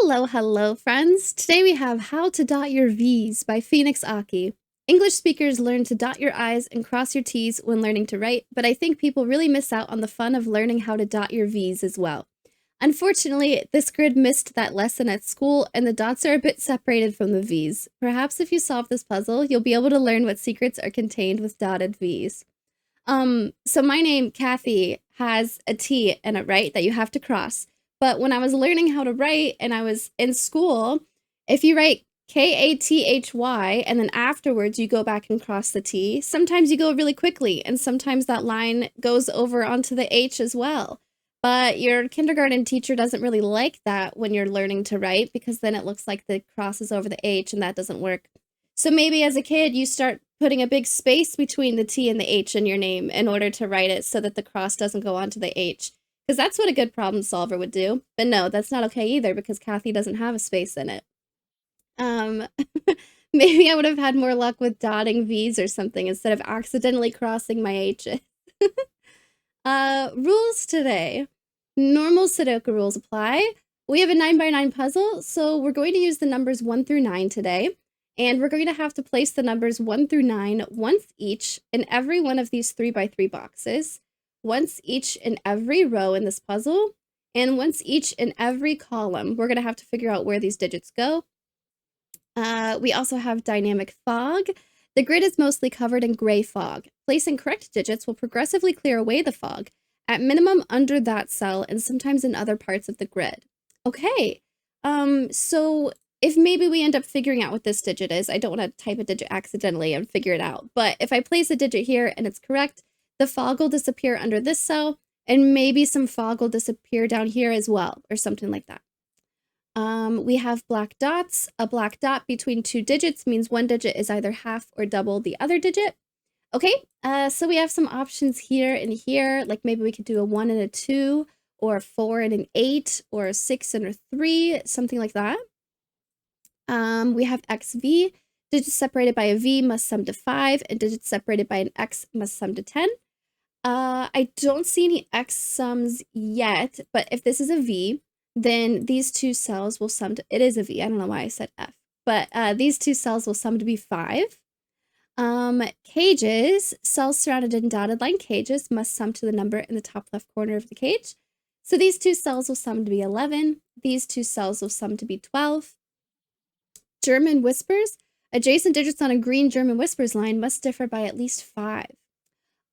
Hello, friends. Today we have How to Dot Your V's by PhoenixAki. English speakers learn to dot your I's and cross your T's when learning to write, but I think people really miss out on the fun of learning how to dot your V's as well. Unfortunately, this grid missed that lesson at school, and the dots are a bit separated from the V's. Perhaps if you solve this puzzle, you'll be able to learn what secrets are contained with dotted V's. So my name, Kathy, has a T in it, right, that you have to cross. But when I was learning how to write and I was in school, if you write Kathy and then afterwards you go back and cross the T, sometimes you go really quickly and sometimes that line goes over onto the H as well. But your kindergarten teacher doesn't really like that when you're learning to write because then it looks like the cross is over the H and that doesn't work. So maybe as a kid you start putting a big space between the T and the H in your name in order to write it so that the cross doesn't go onto the H. Because that's what a good problem solver would do. But no, that's not okay either because Kathy doesn't have a space in it. Maybe I would have had more luck with dotting V's or something instead of accidentally crossing my H's. Rules today. Normal Sudoku rules apply. We have a 9x9 puzzle, so we're going to use the numbers 1 through 9 today. And we're going to have to place the numbers 1 through 9 once each in every one of these 3x3 boxes, once each in every row in this puzzle, and once each in every column. We're going to have to figure out where these digits go. We also have dynamic fog. The grid is mostly covered in gray fog. Placing correct digits will progressively clear away the fog, at minimum under that cell and sometimes in other parts of the grid. Okay, so if maybe we end up figuring out what this digit is, I don't want to type a digit accidentally and figure it out, but if I place a digit here and it's correct, the fog will disappear under this cell, and maybe some fog will disappear down here as well, or something like that. We have black dots. A black dot between two digits means one digit is either half or double the other digit. Okay, so we have some options here and here, like maybe we could do a 1 and a 2, or a 4 and an 8, or a 6 and a 3, something like that. We have XV. Digits separated by a V must sum to 5, and digits separated by an X must sum to 10. I don't see any X sums yet, but if this is a V, then these two cells will sum to, it is a V, I don't know why I said F, but these two cells will sum to be 5. Cages, cells surrounded in dotted line cages must sum to the number in the top left corner of the cage. So these two cells will sum to be 11. These two cells will sum to be 12. German whispers, adjacent digits on a green German whispers line must differ by at least 5.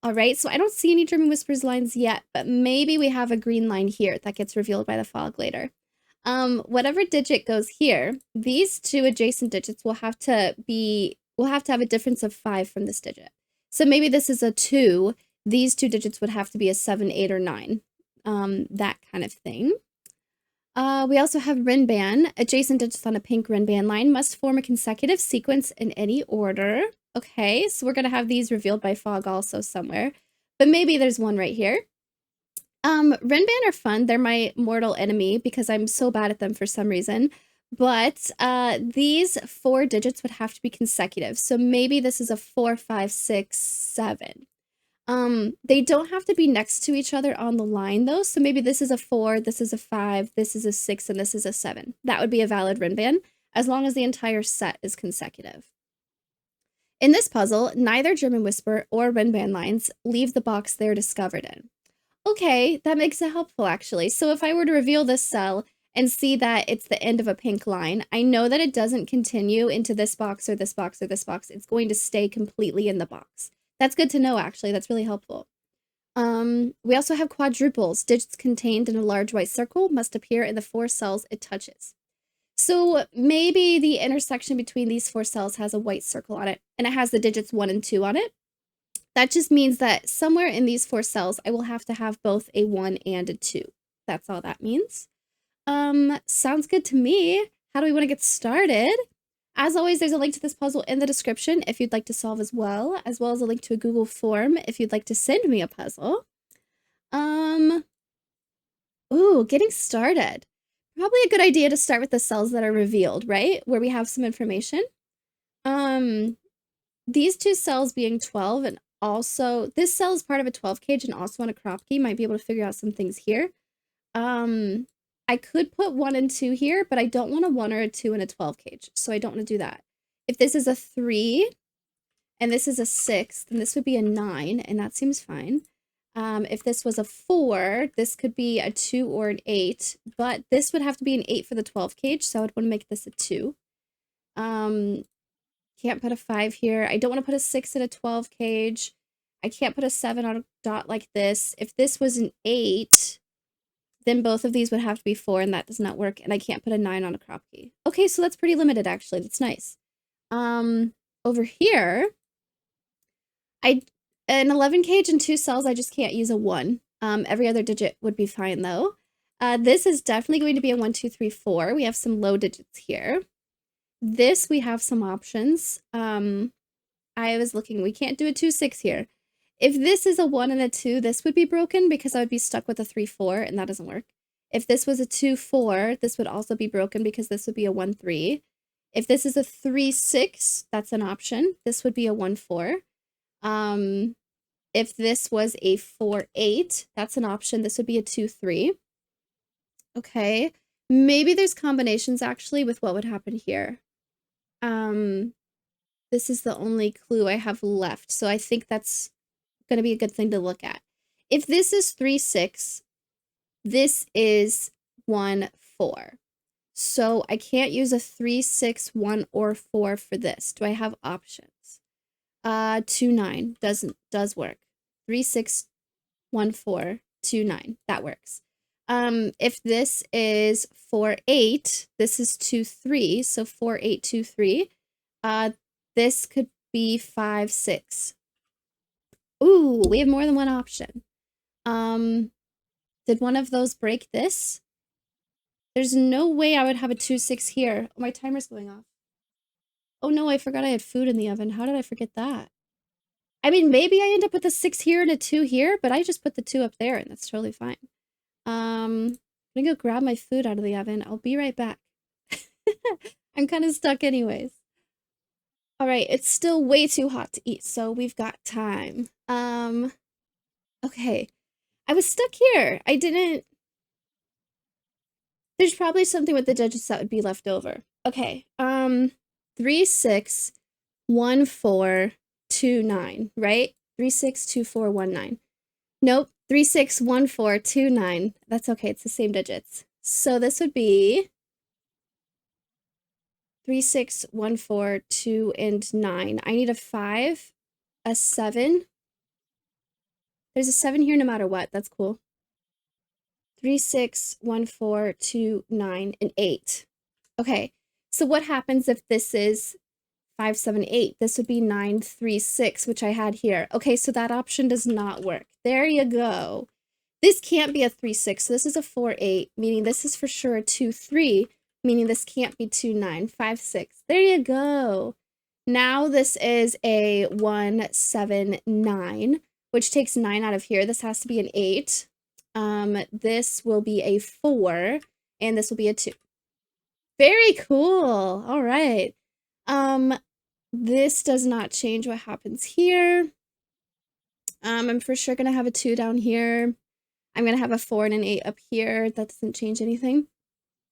All right, so I don't see any German whispers lines yet, but maybe we have a green line here that gets revealed by the fog later. Whatever digit goes here, these two adjacent digits will have to have a difference of 5 from this digit. So maybe this is a 2. These two digits would have to be a 7, 8, or 9. That kind of thing. We also have Rinban. Adjacent digits on a pink Rinban line must form a consecutive sequence in any order. Okay, so we're going to have these revealed by fog also somewhere. But maybe there's one right here. Rinban are fun. They're my mortal enemy because I'm so bad at them for some reason. But these 4 digits would have to be consecutive. So maybe this is a 4, 5, 6, 7. They don't have to be next to each other on the line though. So maybe this is a 4, this is a 5, this is a 6, and this is a 7. That would be a valid Rinban as long as the entire set is consecutive. In this puzzle, neither German whisper or Rinban lines leave the box they're discovered in. Okay, that makes it helpful actually. So if I were to reveal this cell and see that it's the end of a pink line, I know that it doesn't continue into this box or this box or this box. It's going to stay completely in the box. That's good to know, actually. That's really helpful. We also have quadruples. Digits contained in a large white circle must appear in the 4 cells it touches. So maybe the intersection between these 4 cells has a white circle on it, and it has the digits 1 and 2 on it. That just means that somewhere in these 4 cells, I will have to have both a 1 and a 2. That's all that means. Sounds good to me. How do we want to get started? As always, there's a link to this puzzle in the description if you'd like to solve as well as a link to a Google form if you'd like to send me a puzzle. Ooh, getting started. Probably a good idea to start with the cells that are revealed, right? Where we have some information. These two cells being 12 and also, this cell is part of a 12 cage and also on a crop key, might be able to figure out some things here. I could put 1 and 2 here, but I don't want a 1 or a 2 in a 12 cage, so I don't want to do that. If this is a 3 and this is a 6, then this would be a 9, and that seems fine. If this was a 4, this could be a 2 or an 8, but this would have to be an 8 for the 12 cage, so I would want to make this a 2. Can't put a 5 here. I don't want to put a 6 in a 12 cage. I can't put a 7 on a dot like this. If this was an 8, then both of these would have to be 4, and that does not work, and I can't put a 9 on a crop key. Okay, so that's pretty limited, actually. That's nice. Over here, an 11 cage and 2 cells, I just can't use a 1. Every other digit would be fine, though. This is definitely going to be a 1, 2, 3, 4. We have some low digits here. This, we have some options. I was looking, we can't do a 2, 6 here. If this is a 1 and a 2, this would be broken because I would be stuck with a 3, 4, and that doesn't work. If this was a 2, 4, this would also be broken because this would be a 1, 3. If this is a 3, 6, that's an option. This would be a 1, 4. If this was a 4, 8, that's an option. This would be a 2, 3. Okay. Maybe there's combinations actually with what would happen here. This is the only clue I have left, so I think that's going to be a good thing to look at. If this is 3, 6, this is 1, 4. So I can't use a 3, 6, 1, or 4 for this. Do I have options? 2, 9 does work. 3, 6, 1, 4, 2, 9. That works. If this is 4, 8, this is 2, 3. So 4, 8, 2, 3. This could be 5, 6. Ooh, we have more than one option. Did one of those break this? There's no way I would have a 2, 6 here. Oh, my timer's going off. Oh no, I forgot I had food in the oven. How did I forget that? I mean, maybe I end up with a 6 here and a 2 here, but I just put the 2 up there and that's totally fine. I'm gonna go grab my food out of the oven. I'll be right back. I'm kind of stuck anyways. All right, it's still way too hot to eat, so we've got time. Okay. I was stuck here. There's probably something with the digits that would be left over. Okay. 3, 6, 1, 4, 2, 9, right? 3, 6, 2, 4, 1, 9. Nope. 3, 6, 1, 4, 2, 9. That's okay. It's the same digits. So this would be 3, 6, 1, 4, 2, and 9. I need a 5, a 7. There's a 7 here no matter what. That's cool. 3, 6, 1, 4, 2, 9, and 8. Okay, so what happens if this is 5, 7, 8? This would be 9, 3, 6, which I had here. Okay, so that option does not work. There you go. This can't be a 3, 6, so this is a 4, 8, meaning this is for sure a 2, 3, meaning this can't be 2, 9, 5, 6. There you go. Now this is a 1, 7, 9, which takes 9 out of here. This has to be an 8. This will be a 4, and this will be a 2. Very cool. All right. This does not change what happens here. I'm for sure going to have a 2 down here. I'm going to have a 4 and an 8 up here. That doesn't change anything.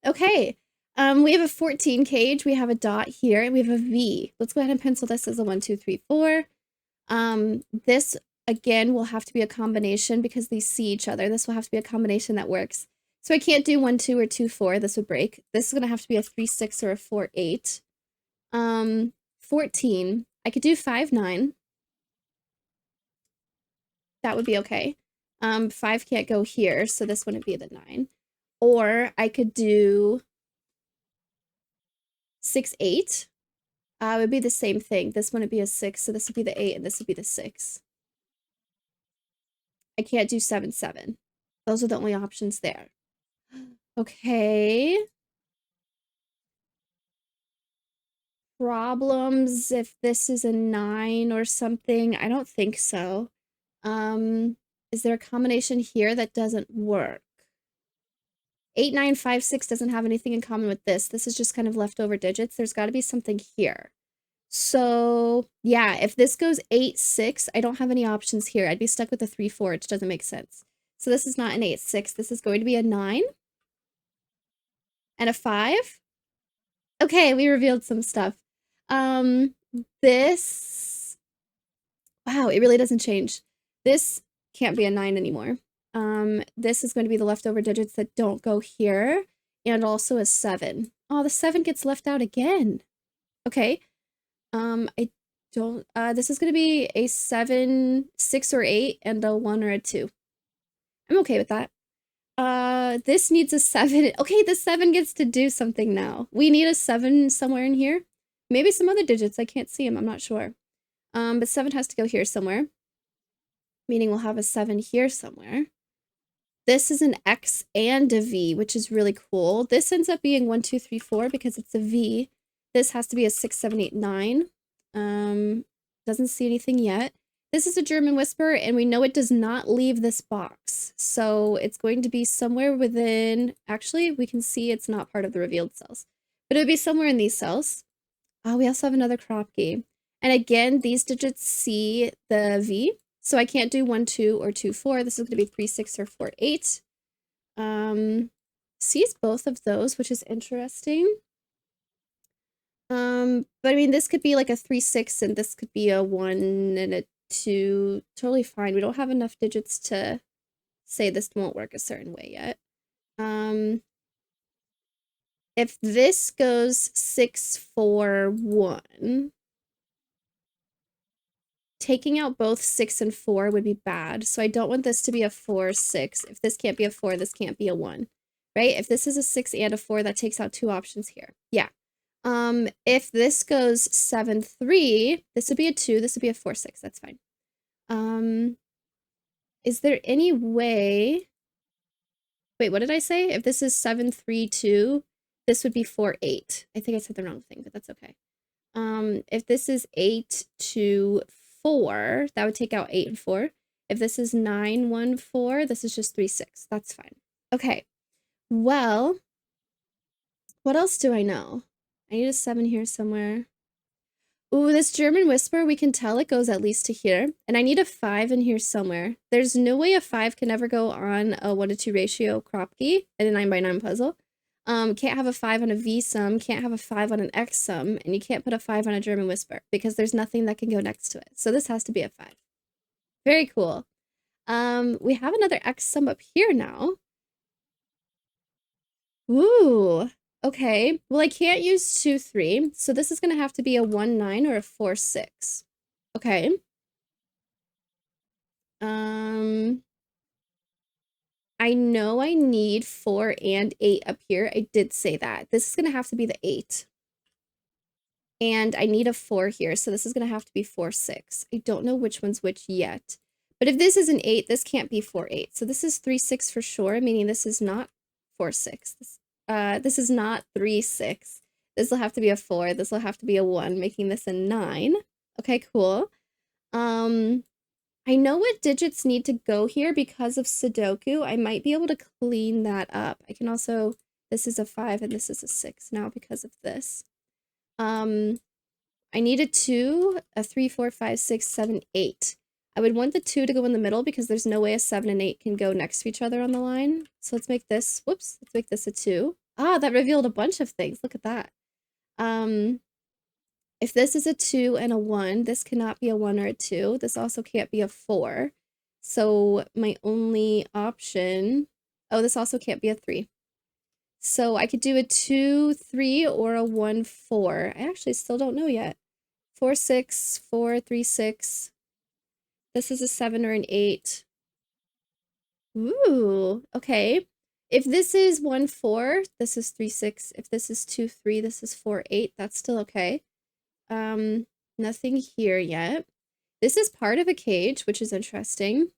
Okay. We have a 14 cage. We have a dot here. We have a V. Let's go ahead and pencil this as a 1, 2, 3, 4. This, again, will have to be a combination because they see each other. This will have to be a combination that works. So I can't do 1, 2, or 2, 4. This would break. This is going to have to be a 3, 6, or a 4, 8. 14. I could do 5, 9. That would be okay. 5 can't go here, so this wouldn't be the 9. Or I could do 6, 8. It would be the same thing. This wouldn't be a 6, so this would be the 8, and this would be the 6. I can't do 7, 7. Those are the only options there. Okay. Problems if this is a 9 or something. I don't think so. Is there a combination here that doesn't work? 8, 9, 5, 6 doesn't have anything in common with this. This is just kind of leftover digits. There's got to be something here. So yeah, if this goes 8, 6, I don't have any options here. I'd be stuck with a 3, 4, which doesn't make sense. So this is not an 8, 6. This is going to be a 9. and a 5. Okay, we revealed some stuff. This, wow, it really doesn't change. This can't be a 9 anymore. This is going to be the leftover digits that don't go here, and also a 7. Oh, the 7 gets left out again. Okay. I don't, this is going to be a 7, 6, or 8, and a 1 or a 2. I'm okay with that. This needs a 7. Okay, the 7 gets to do something now. We need a 7 somewhere in here. Maybe some other digits. I can't see them. I'm not sure. But 7 has to go here somewhere. Meaning we'll have a 7 here somewhere. This is an X and a V, which is really cool. This ends up being 1, 2, 3, 4 because it's a V. This has to be a 6, 7, 8, 9. Doesn't see anything yet. This is a German whisper, and we know it does not leave this box. So it's going to be somewhere within, actually, we can see it's not part of the revealed cells, but it would be somewhere in these cells. Oh, we also have another crop key. And again, these digits see the V, so I can't do 1, 2, or 2, 4. This is going to be 3, 6, or 4, 8. Sees both of those, which is interesting. But I mean, this could be like a 3, 6, and this could be a 1 and a 2. Totally fine. We don't have enough digits to say this won't work a certain way yet. If this goes 6, 4, 1, taking out both 6 and 4 would be bad. So I don't want this to be a 4, 6. If this can't be a 4, this can't be a 1, right? If this is a 6 and a 4, that takes out 2 options here. Yeah. If this goes 7, 3, this would be a 2, this would be a 4, 6. That's fine. Is there any way... Wait, what did I say? If this is 7, 3, 2, this would be 4, 8. I think I said the wrong thing, but that's okay. If this is 8, 2, 4, that would take out 8 and 4. If this is 9, 1, 4, this is just 3, 6. That's fine. Okay. Well, what else do I know? I need a 7 here somewhere. Ooh, this German whisper, we can tell it goes at least to here. And I need a 5 in here somewhere. There's no way a 5 can ever go on a 1:2 ratio crop key in a 9x9 puzzle. Can't have a 5 on a V sum, can't have a 5 on an X sum, and you can't put a 5 on a German whisper because there's nothing that can go next to it. So this has to be a 5. Very cool. We have another X sum up here now. Ooh. Okay, well, I can't use 2, 3, so this is going to have to be a 1, 9 or a 4, 6. Okay. I know I need 4 and 8 up here. I did say that. This is going to have to be the 8. And I need a 4 here, so this is going to have to be 4, 6. I don't know which one's which yet. But if this is an 8, this can't be 4, 8. So this is 3, 6 for sure, meaning this is not 4, 6. This is not 3, 6. This will have to be a 4. This will have to be a 1, making this a 9. Okay, cool. I know what digits need to go here because of Sudoku. I might be able to clean that up. I can also, this is a 5 and this is a 6 now because of this. I need a 2, a 3, 4, 5, 6, 7, 8. I would want the 2 to go in the middle because there's no way a 7 and 8 can go next to each other on the line. So let's make this, whoops, let's make this a 2. Ah, that revealed a bunch of things. Look at that. If this is a 2 and a 1, this cannot be a 1 or a 2. This also can't be a 4. So my only option, oh, this also can't be a 3. So I could do a 2, 3, or a 1, 4. I actually still don't know yet. 4, 6, 4, 3, 6. This is a 7 or an 8. Ooh, okay. If this is 1, 4, this is 3, 6. If this is 2, 3, this is 4, 8. That's still okay. Nothing here yet. This is part of a cage, which is interesting.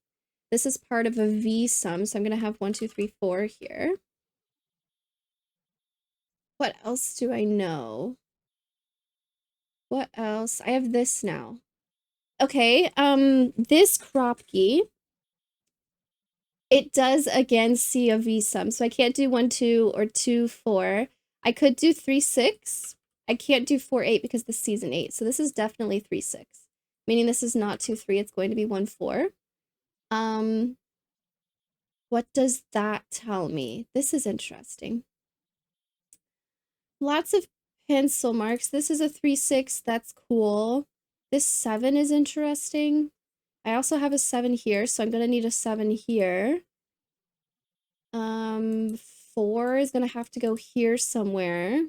This is part of a V sum, so I'm gonna have 1, 2, 3, 4 here. What else do I know? What else? I have this now. Okay, this Kropke, it does again see a V sum, so I can't do 1, 2, or 2, 4. I could do 3, 6. I can't do 4, 8 because this sees an 8, so this is definitely 3, 6. Meaning this is not 2, 3, it's going to be 1, 4. What does that tell me? This is interesting. Lots of pencil marks. This is a 3, 6. That's cool. This 7 is interesting. I also have a 7 here, so I'm going to need a 7 here. 4 is going to have to go here somewhere.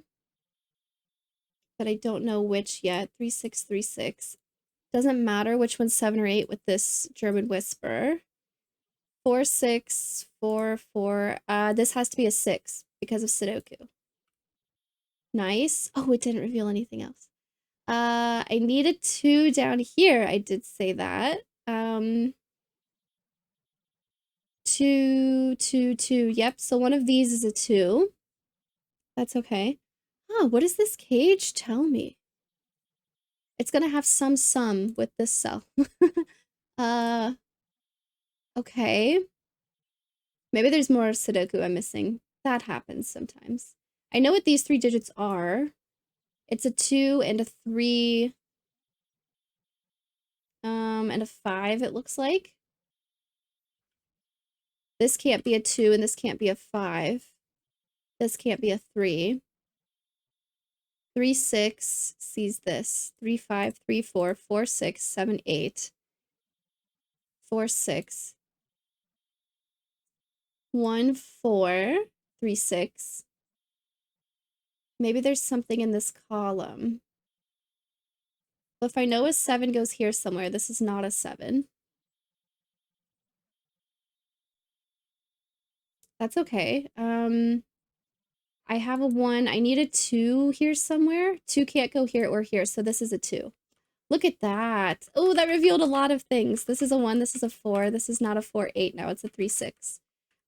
But I don't know which yet. 3, 6, 3, 6. Doesn't matter which one's 7 or 8 with this German whisper. 4, 6, 4, 4. This has to be a 6 because of Sudoku. Nice. Oh, it didn't reveal anything else. I need a 2 down here. I did say that. 2, 2, 2. Yep, so one of these is a 2. That's okay. Oh, what does this cage tell me? It's gonna have some sum with this cell. Okay. Maybe there's more Sudoku I'm missing. That happens sometimes. I know what these 3 digits are. It's a 2 and a 3. And a 5, it looks like. This can't be a 2 and this can't be a 5. This can't be a 3. 3, 6 sees this. 3, 5, 3, 4, 4, 6, 7, 8. 4, 6. 1, 4, 3, 6. Maybe there's something in this column. But if I know a 7 goes here somewhere, this is not a 7. That's okay. I have a 1. I need a 2 here somewhere. 2 can't go here or here, so this is a 2. Look at that. Oh, that revealed a lot of things. This is a 1, this is a 4. This is not a 4, 8 now. It's a 3, 6.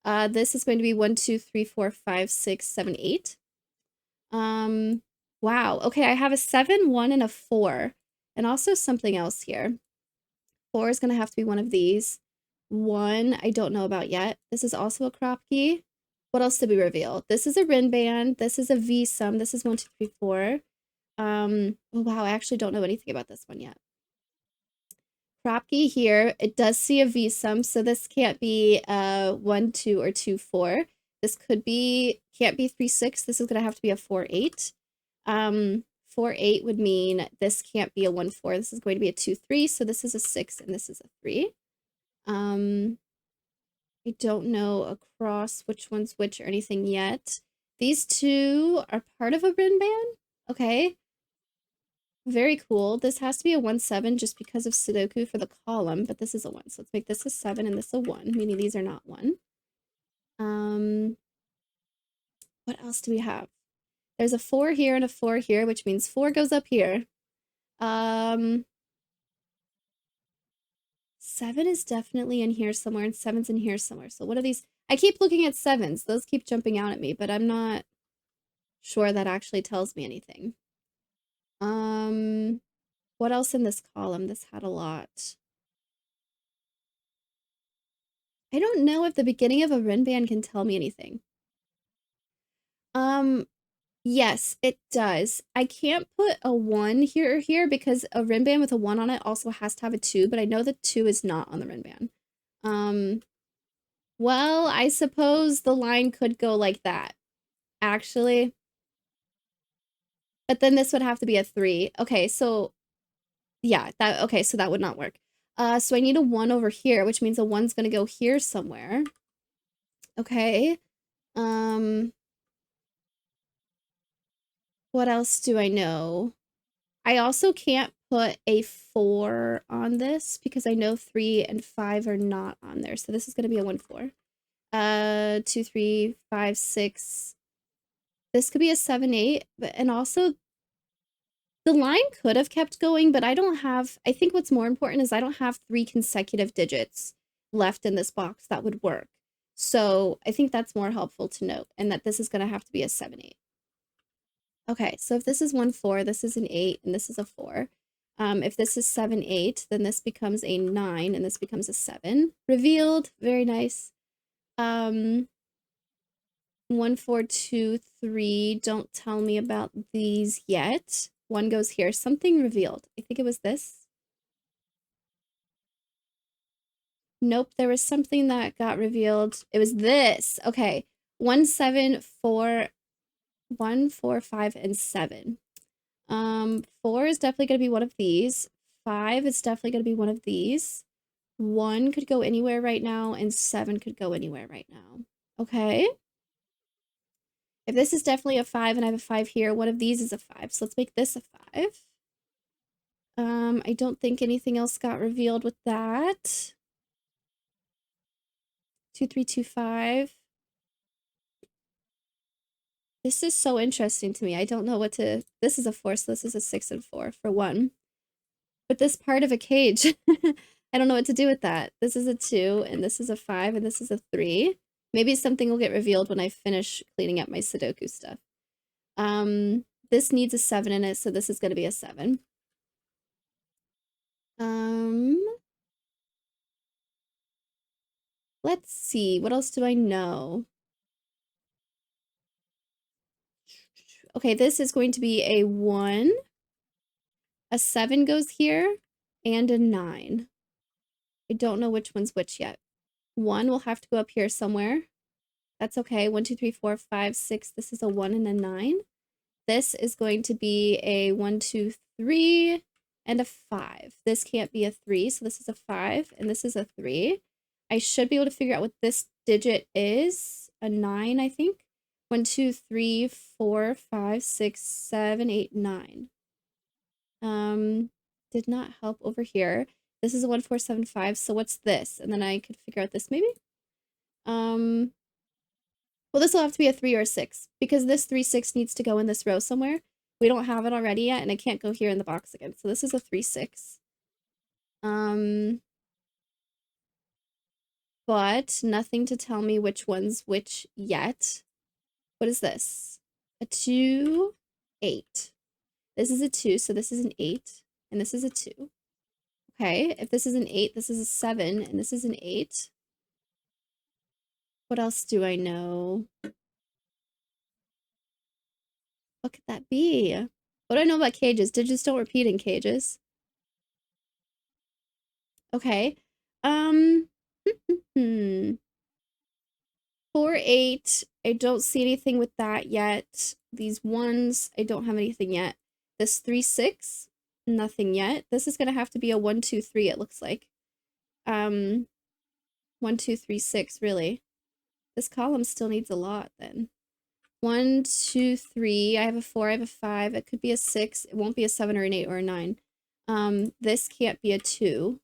This is going to be 1, 2, 3, 4, 5, 6, 7, 8. Wow. Okay, I have a 7, 1, and a 4. And also something else here. 4 is going to have to be one of these. 1, I don't know about yet. This is also a crop key. What else did we reveal? This is a Rin band. This is a V sum. This is 1, 2, 3, 4. Oh, wow, I actually don't know anything about this one yet. Crop key here, it does see a V sum, so this can't be 1, 2, or 2, 4. This could be, can't be 3, 6. This is going to have to be a 4, 8. 4, 8 would mean this can't be a 1, 4. This is going to be a 2, 3. So this is a 6 and this is a 3. I don't know across which one's which or anything yet. These 2 are part of a Rin band. Okay. Very cool. This has to be a 1, 7 just because of Sudoku for the column, but this is a 1. So let's make this a 7 and this a 1, meaning these are not 1. What else do we have? There's a 4 here and a 4 here, which means 4 goes up here. 7 is definitely in here somewhere, and 7's in here somewhere. So what are these? I keep looking at 7s. Those keep jumping out at me, but I'm not sure that actually tells me anything. What else in this column? This had a lot. I don't know if the beginning of a Rin band can tell me anything. Yes, it does. I can't put a 1 here or here because a Rin band with a 1 on it also has to have a 2, but I know the 2 is not on the Rin band. Well, I suppose the line could go like that, actually. But then this would have to be a 3. Okay, so yeah, okay, so that would not work. So I need a 1 over here, which means a 1's gonna go here somewhere. Okay. What else do I know? I also can't put a 4 on this because I know 3 and 5 are not on there. So this is gonna be a 1, 4. 2, 3, 5, 6. This could be a 7, 8, and also the line could have kept going, but I don't have, I think what's more important is I don't have 3 consecutive digits left in this box that would work. So I think that's more helpful to note, and that this is going to have to be a 7, 8. Okay, so if this is 1, 4, this is an 8, and this is a 4. If this is 7, 8, then this becomes a 9, and this becomes a 7. Revealed, very nice. 1, 4, 2, 3. Don't tell me about these yet. 1 goes here. Something revealed. I think it was this. Nope, there was something that got revealed. It was this. Okay. 1, 7, 4. 1, 4, 5, and 7. 4 is definitely going to be one of these. 5 is definitely going to be one of these. 1 could go anywhere right now, and 7 could go anywhere right now. Okay. If this is definitely a 5 and I have a 5 here, one of these is a 5. So let's make this a 5. I don't think anything else got revealed with that. 2, 3, 2, 5. This is so interesting to me. I don't know what to... This is a 4, so this is a 6 and 4 for 1. But this part of a cage, I don't know what to do with that. This is a 2, and this is a 5, and this is a 3. Maybe something will get revealed when I finish cleaning up my Sudoku stuff. This needs a 7 in it, so this is going to be a 7. Let's see. What else do I know? Okay, this is going to be a 1. A 7 goes here, and a 9. I don't know which one's which yet. 1 will have to go up here somewhere. That's okay. 1, 2, 3, 4, 5, 6. This is a 1 and a 9. This is going to be a 1, 2, 3, and a 5. This can't be a 3, so this is a 5, and this is a 3. I should be able to figure out what this digit is. A 9, I think. 1, 2, 3, 4, 5, 6, 7, 8, 9. Did not help over here. This is a 1, 4, 7, 5. So what's this? And then I could figure out this maybe. Well, this will have to be a 3 or a 6 because this 3, 6 needs to go in this row somewhere. We don't have it already yet, and it can't go here in the box again. So this is a 3, 6. But nothing to tell me which one's which yet. What is this? A 2, 8. This is a 2, so this is an 8, and this is a 2. Okay, if this is an 8, this is a 7, and this is an 8. What else do I know? What could that be? What do I know about cages? Digits don't repeat in cages. Okay. 4, 8. I don't see anything with that yet. These 1s, I don't have anything yet. This 3, 6, nothing yet. This is gonna have to be a 1, 2, 3, it looks like. 1, 2, 3, 6, really. This column still needs a lot then. 1, 2, 3. I have a 4, I have a 5. It could be a 6. It won't be a 7 or an 8 or a 9. This can't be a 2.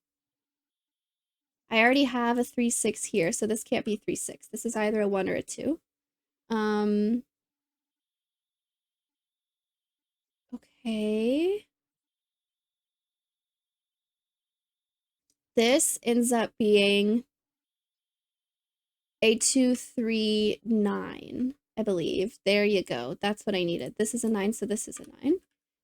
I already have a 3, 6 here, so this can't be 3, 6. This is either a 1 or a 2. Okay. This ends up being a 2, 3, 9, I believe. There you go. That's what I needed. This is a 9, so this is a 9.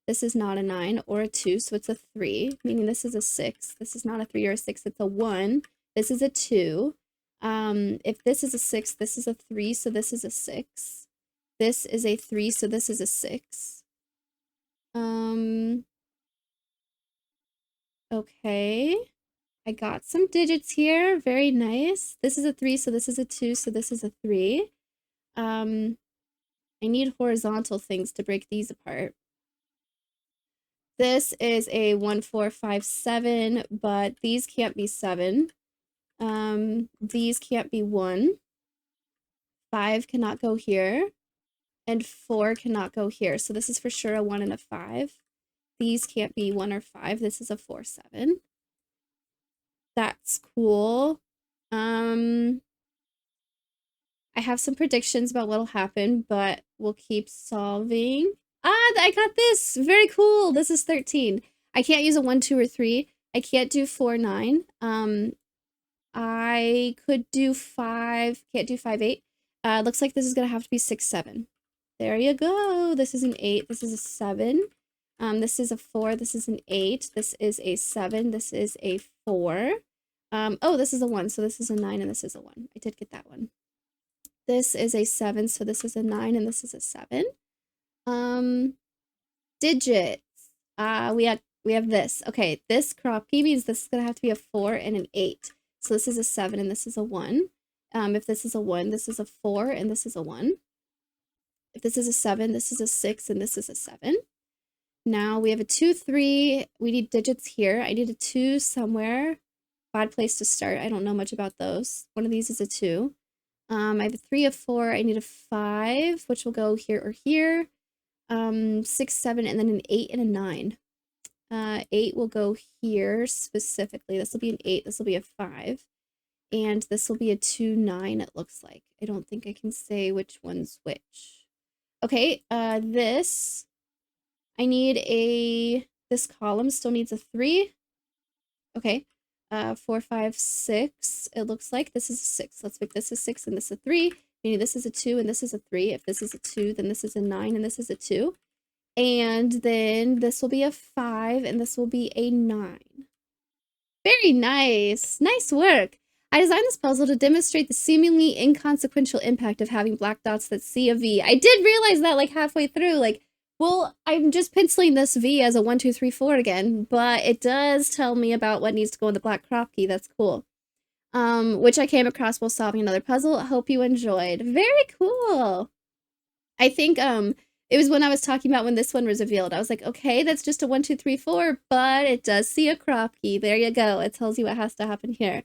This is not a 9 or a 2, so it's a 3, meaning this is a 6. This is not a 3 or a 6, it's a 1. This is a 2. If this is a 6, this is a 3, so this is a 6. This is a 3, so this is a 6. Okay. I got some digits here. Very nice. This is a 3, so this is a 2, so this is a 3. I need horizontal things to break these apart. This is a 1, 4, 5, 7, but these can't be 7. These can't be 1. 5 cannot go here. And 4 cannot go here. So this is for sure a 1 and a 5. These can't be 1 or 5. This is a 4, 7. That's cool. I have some predictions about what'll happen, but we'll keep solving. Ah, I got this! Very cool! This is 13. I can't use a 1, 2, or 3. I can't do 4, 9. I could do 5. Can't do 5, 8. Looks like this is gonna have to be 6, 7. There you go. This is an 8. This is a 7. This is a 4. This is an 8. This is a 7. This is a 4. Oh, this is a 1. So this is a 9 and this is a 1. I did get that one. This is a 7. So this is a 9 and this is a 7. Digits. We have this. Okay, this Kropke means this is gonna have to be a 4 and an 8. So this is a 7 and this is a 1. If this is a 1, this is a 4 and this is a 1. If this is a 7, this is a 6, and this is a 7. Now we have a 2, 3. We need digits here. I need a 2 somewhere. Bad place to start. I don't know much about those. One of these is a 2. I have a 3, a 4. I need a 5, which will go here or here. 6, 7, and then an 8 and a 9. 8 will go here specifically. This will be an 8. This will be a 5. And this will be a 2, 9, it looks like. I don't think I can say which one's which. Okay, this, I need a, this column still needs a 3. Okay, 4, 5, 6, it looks like. This is a 6. Let's make this a 6 and this a 3. Meaning this is a 2 and this is a 3. If this is a 2, then this is a 9 and this is a 2. And then this will be a 5 and this will be a 9. Very nice. Nice work. I designed this puzzle to demonstrate the seemingly inconsequential impact of having black dots that see a V. I did realize that like halfway through, like, well, I'm just penciling this V as a 1, 2, 3, 4 again, but it does tell me about what needs to go in the black crop key. That's cool. Which I came across while solving another puzzle. I hope you enjoyed. Very cool. I think, it was when I was talking about when this one was revealed. I was like, okay, that's just a 1, 2, 3, 4, but it does see a crop key. There you go. It tells you what has to happen here.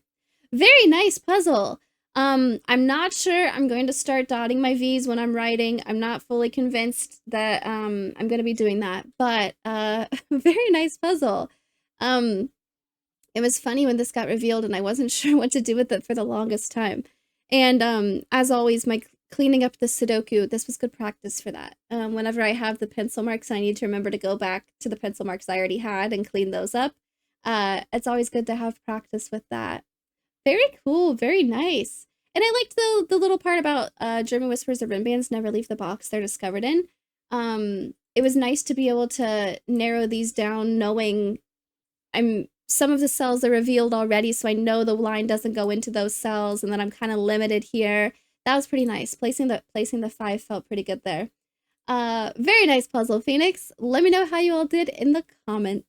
Very nice puzzle. I'm not sure I'm going to start dotting my V's when I'm writing. I'm not fully convinced that I'm going to be doing that, but very nice puzzle. It was funny when this got revealed and I wasn't sure what to do with it for the longest time. And as always, my cleaning up the Sudoku, this was good practice for that. Whenever I have the pencil marks, I need to remember to go back to the pencil marks I already had and clean those up. It's always good to have practice with that. Very cool, very nice. And I liked the little part about German Whispers of Rinbands never leave the box they're discovered in. It was nice to be able to narrow these down knowing some of the cells are revealed already, so I know the line doesn't go into those cells, and then I'm kind of limited here. That was pretty nice. Placing the 5 felt pretty good there. Very nice puzzle, Phoenix. Let me know how you all did in the comments.